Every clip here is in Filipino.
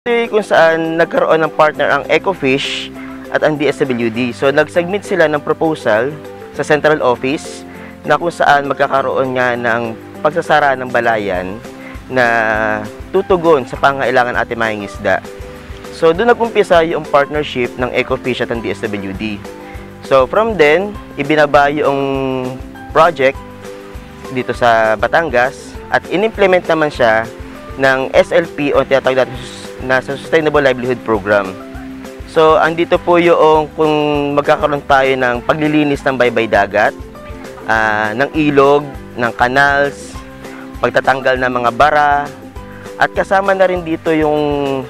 Kung saan nagkaroon ng partner ang Ecofish at ang DSWD. So nag-submit sila ng proposal sa central office na kung saan magkakaroon nga ng pagsasara ng balayan na tutugon sa pangailangan ating mangingisda. So doon nag-umpisa yung partnership ng Ecofish at ng DSWD. So from then, ibinaba yung project dito sa Batangas at in-implement naman siya ng SLP o tinatawag natin na Sustainable Livelihood Program. So, andito po yung kung magkakaroon tayo ng paglilinis ng baybay dagat, ng ilog, ng canals, pagtatanggal ng mga bara, at kasama na rin dito yung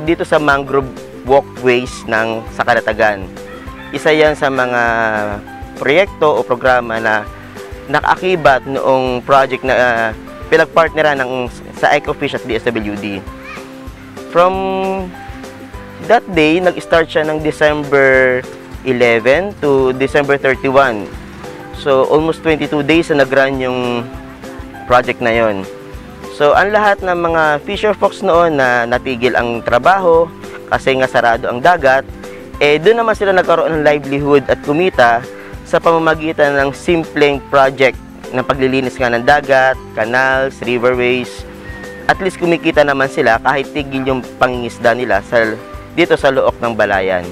dito sa mangrove walkways sa Kalatagan. Isa yan sa mga proyekto o programa na nakakibat noong project na pinagpartneran sa Ecofish at DSWD. From that day, nag-start siya ng December 11 to December 31. So, almost 22 days na nag-run yung project na yon. So, ang lahat ng mga fisher folks noon na natigil ang trabaho kasi nga sarado ang dagat, doon naman sila nagkaroon ng livelihood at kumita sa pamamagitan ng simpleng project ng paglilinis nga ng dagat, canals, riverways. At least kumikita naman sila kahit tigil yung pangingisda nila dito sa loob ng balayan.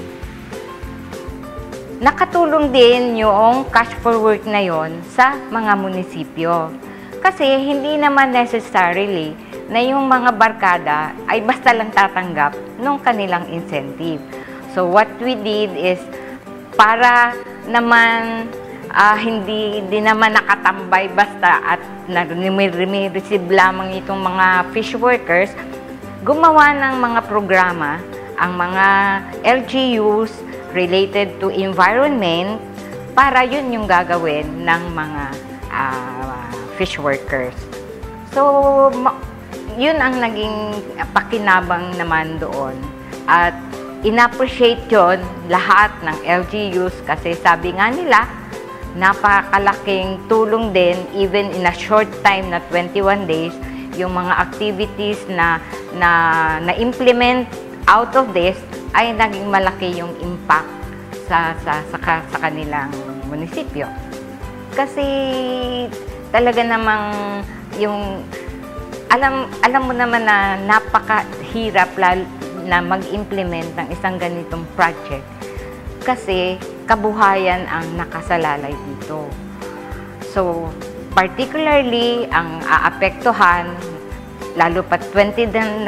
Nakatulong din yung cash for work na yon sa mga munisipyo. Kasi hindi naman necessarily na yung mga barkada ay basta lang tatanggap ng kanilang incentive. So what we did is para naman hindi din naman nakatambay basta at receive lamang itong mga fish workers, gumawa ng mga programa ang mga LGUs related to environment para yun yung gagawin ng mga fish workers. So, yun ang naging pakinabang naman doon. At in-appreciate yun lahat ng LGUs kasi sabi nga nila, napakalaking tulong din even in a short time na 21 days yung mga activities na implement out of this ay naging malaki yung impact sa kanilang munisipyo. Kasi talaga namang yung alam mo naman na napakahirap na mag-implement ng isang ganitong project kasi kabuhayan ang nakasalalay dito. So, particularly, ang aapektuhan, lalo pa 21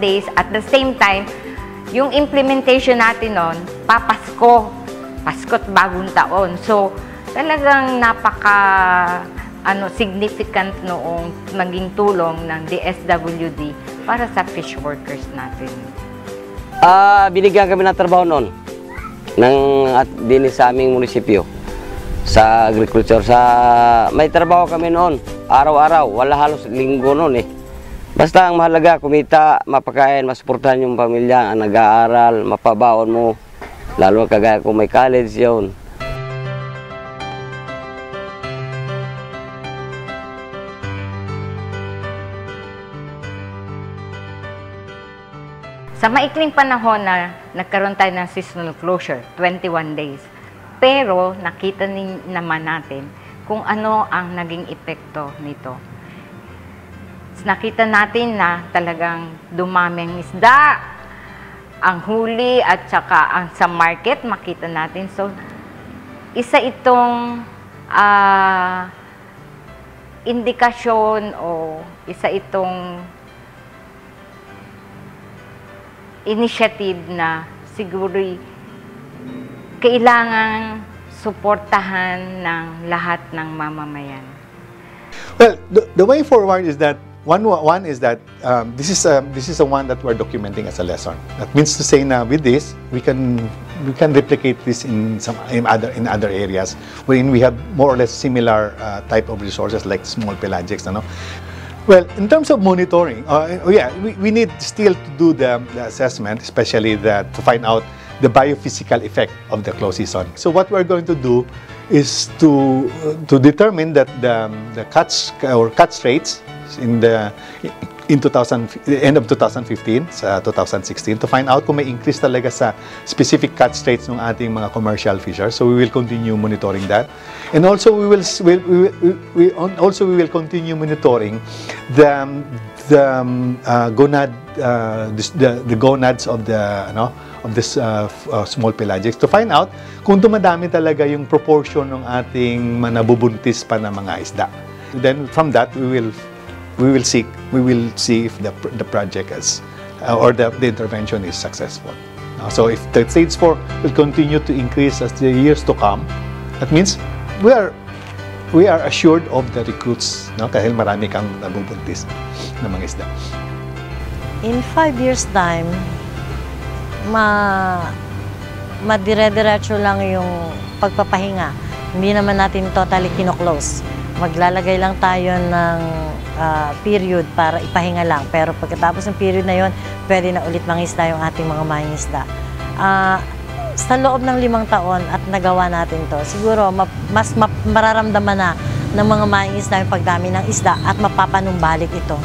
days, at the same time, yung implementation natin nun, Pasko't bagong taon. So, talagang significant noong maging tulong ng DSWD para sa fish workers natin. Binigyan kami ng trabaho noon at din sa aming munisipyo sa agriculture. May trabaho kami noon araw-araw, wala halos linggo noon eh. Basta ang mahalaga kumita, mapakain, masuportahan yung pamilya, ang nag-aaral, mapabaon mo, lalo kagaya kung may college yun. Sa maikling panahon na nagkaroon tayo ng seasonal closure, 21 days. Pero nakita naman natin kung ano ang naging epekto nito. Nakita natin na talagang dumami ang isda, ang huli at saka sa market makita natin. So, isa itong indikasyon o isa itong initiative na siguro kailangang suportahan ng lahat ng mamamayan. Well, the way forward is that one is that this is the one that we're documenting as a lesson. That means to say na with this we can replicate this in other areas wherein we have more or less similar type of resources like small pelagics, ano. Well, in terms of monitoring, we need still to do the assessment, especially to find out the biophysical effect of the close season. So what we're going to do is to determine that the catch rates in end of 2015 sa 2016 to find out kung may increase talaga sa specific catch rates ng ating mga commercial fishers. So we will continue monitoring that, and also we will continue monitoring the gonads of this small pelagics to find out kung dumadami talaga yung proportion ng ating nabubuntis pa na mga isda. Then from that we will see if the project is or the intervention is successful. So if the stage 4 will continue to increase as the years to come, that means we are assured of the recruits, no? Dahil marami kang nabubuntis na mga isda. In 5 years time, madire-diretso lang yung pagpapahinga. Hindi naman natin totally kino-close. Maglalagay lang tayo ng period para ipahinga lang. Pero pagkatapos ng period na yon, pwede na ulit mangisda yung ating mga mangingisda. Sa loob ng 5 taon at nagawa natin to, siguro mas mararamdaman na ng mga mangingisda yung pagdami ng isda at mapapanumbalik ito.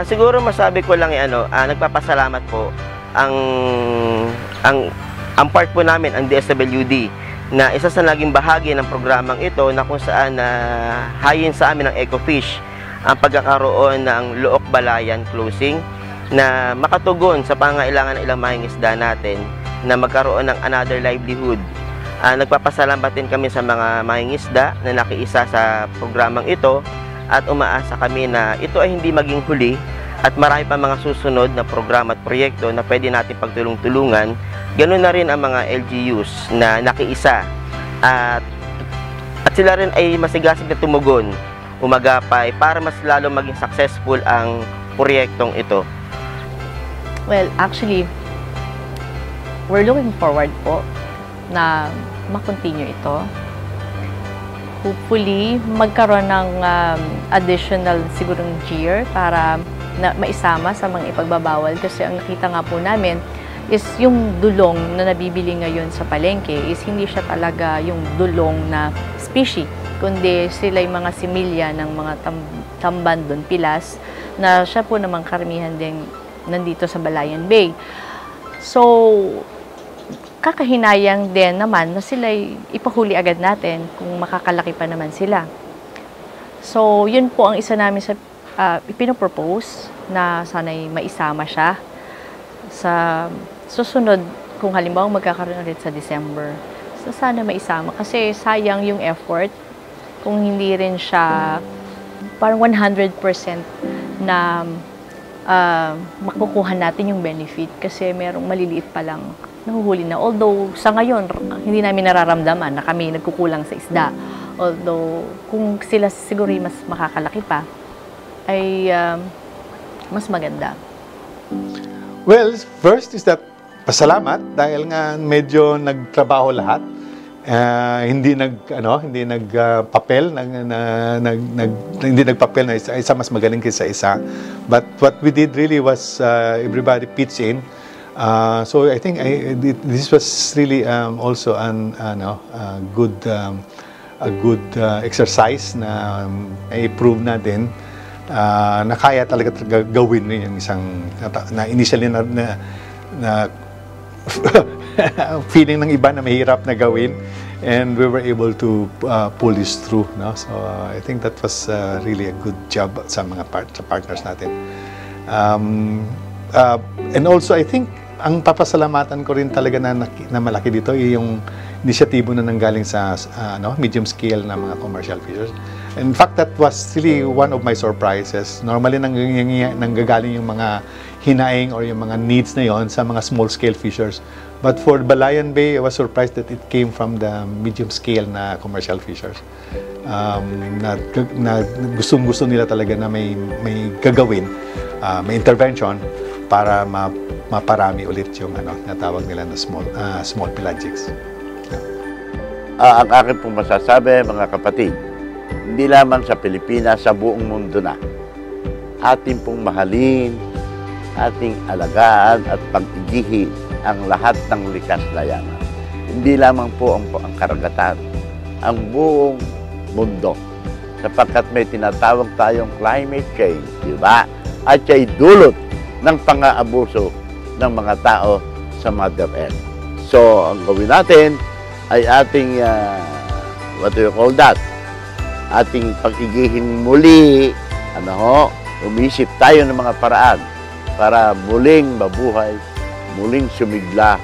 Siguro masabi ko lang nagpapasalamat po ang part po namin, ang DSWD, na isa sa naging bahagi ng programang ito na kung saan hayin sa amin ng Ecofish ang pagkakaroon ng Luok Balayan closing na makatugon sa pangailangan ng ilang mangingisda natin na magkaroon ng another livelihood. Nagpapasalamat din kami sa mga mangingisda na nakiisa sa programang ito at umaasa kami na ito ay hindi maging huli at marami pa mga susunod na programa at proyekto na pwede natin pagtulong-tulungan. Ganun na rin ang mga LGUs na nakiisa at sila rin ay masigasig na tumugon, umagapay para mas lalo maging successful ang proyektong ito. Well, actually, we're looking forward po na ma-continue ito. Hopefully, magkaroon ng additional sigurong year para na maisama sa mga ipagbabawal kasi ang nakita nga po namin is yung dulong na nabibili ngayon sa palengke is hindi siya talaga yung dulong na species, kundi sila yung mga similya ng mga tamban doon, pilas, na siya po namang karamihan din nandito sa Balayan Bay. So, kakahinayang din naman na sila ipahuli agad natin kung makakalaki pa naman sila. So, yun po ang isa namin sa ipinopropose na sana'y maisama siya sa susunod kung halimbawa magkakaroon ulit sa December. So, sana maisama kasi sayang yung effort kung hindi rin siya parang 100% na makukuha natin yung benefit kasi merong maliliit pa lang nahuhuli na. Although sa ngayon, hindi namin nararamdaman na kami nagkukulang sa isda. Although kung sila siguro mas makakalaki pa, ay mas maganda. Well, first is that pasalamat dahil nga medyo nagtrabaho lahat. Hindi nagpapel hindi nagpapel na isa mas magaling kaysa isa. But what we did really was everybody pitched in. So I think this was really also a good exercise na i-prove natin na kaya talaga gawin yung isang na initially na feeling ng iba na mahirap na gawin, and we were able to pull this through, no? So I think that was really a good job sa mga partners natin. And also I think ang papasalamatan ko rin talaga na malaki dito yung inisyatibo na nanggaling sa medium scale na mga commercial fishers. In fact, that was really one of my surprises. Normally, nanggagaling yung mga hinaing or yung mga needs na yon sa mga small scale fishers. But for Balayan Bay, I was surprised that it came from the medium scale na commercial fishers. Na gustong-gusto nila talaga na may gagawin, may intervention para maparami ulit yung natawag nila na small pelagics. Ang akin pong masasabi, mga kapatid, hindi lamang sa Pilipinas, sa buong mundo na, ating pong mahalin, ating alagaan at pag-igihi ang lahat ng likas na yaman. Hindi lamang po ang karagatan, ang buong mundo. Sapagkat may tinatawag tayong climate change, di ba? at siya'y dulot ng pang-aabuso ng mga tao sa Mother Earth. So, ang gawin natin ay ating, what do you call that? Ating pag-igihin muli, umisip tayo ng mga paraan para muling mabuhay, muling sumigla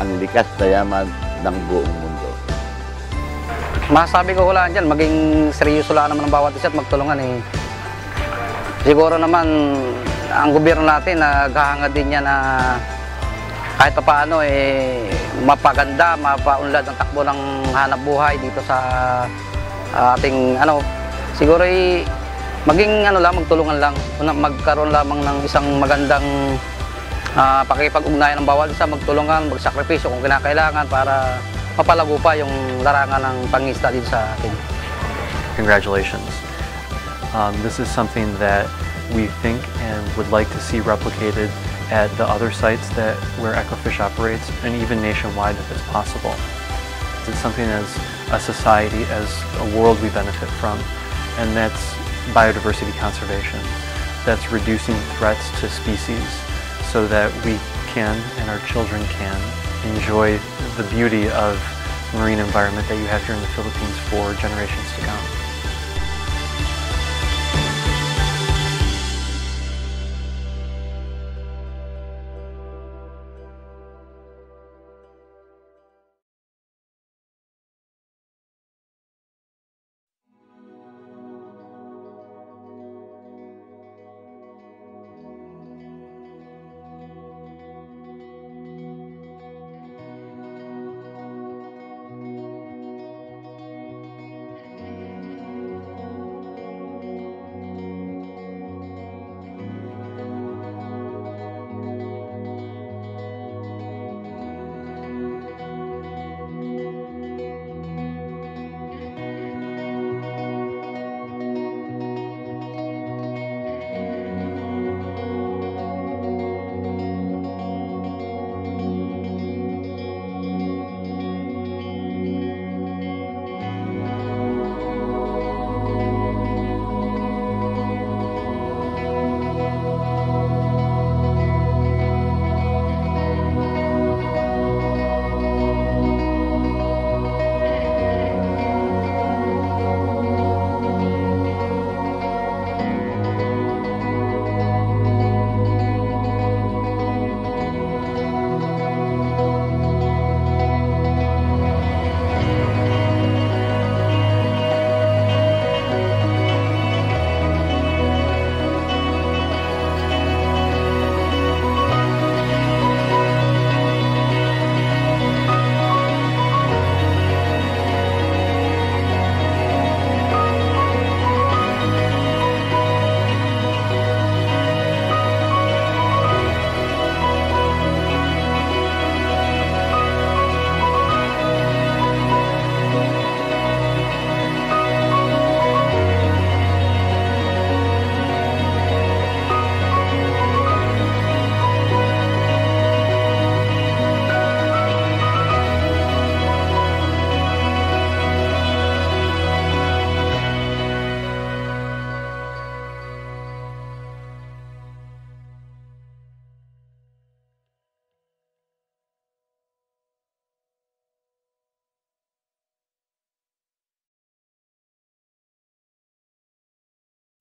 ang likas na yaman ng buong mundo. Masasabi ko lang dyan, maging seryoso lang naman ang bawat isa at magtulungan eh. Siguro naman, ang gobyerno natin, naghahangad din niya na kahit pa paano mapaganda, mapaunlad ang takbo ng hanap buhay dito sa ating siguro maging magtulungan lang, magkaroon lamang ng isang magandang pakikipag-ugnayan ng bawat isa, magtulungan, magsakripisyo kung kinakailangan para mapalago pa yung larangan ng pangisda dito sa atin. Congratulations. This is something that we think and would like to see replicated at the other sites where Ecofish operates, and even nationwide if it's possible. It's something as a society, as a world we benefit from, and that's biodiversity conservation. That's reducing threats to species so that we can, and our children can, enjoy the beauty of marine environment that you have here in the Philippines for generations to come.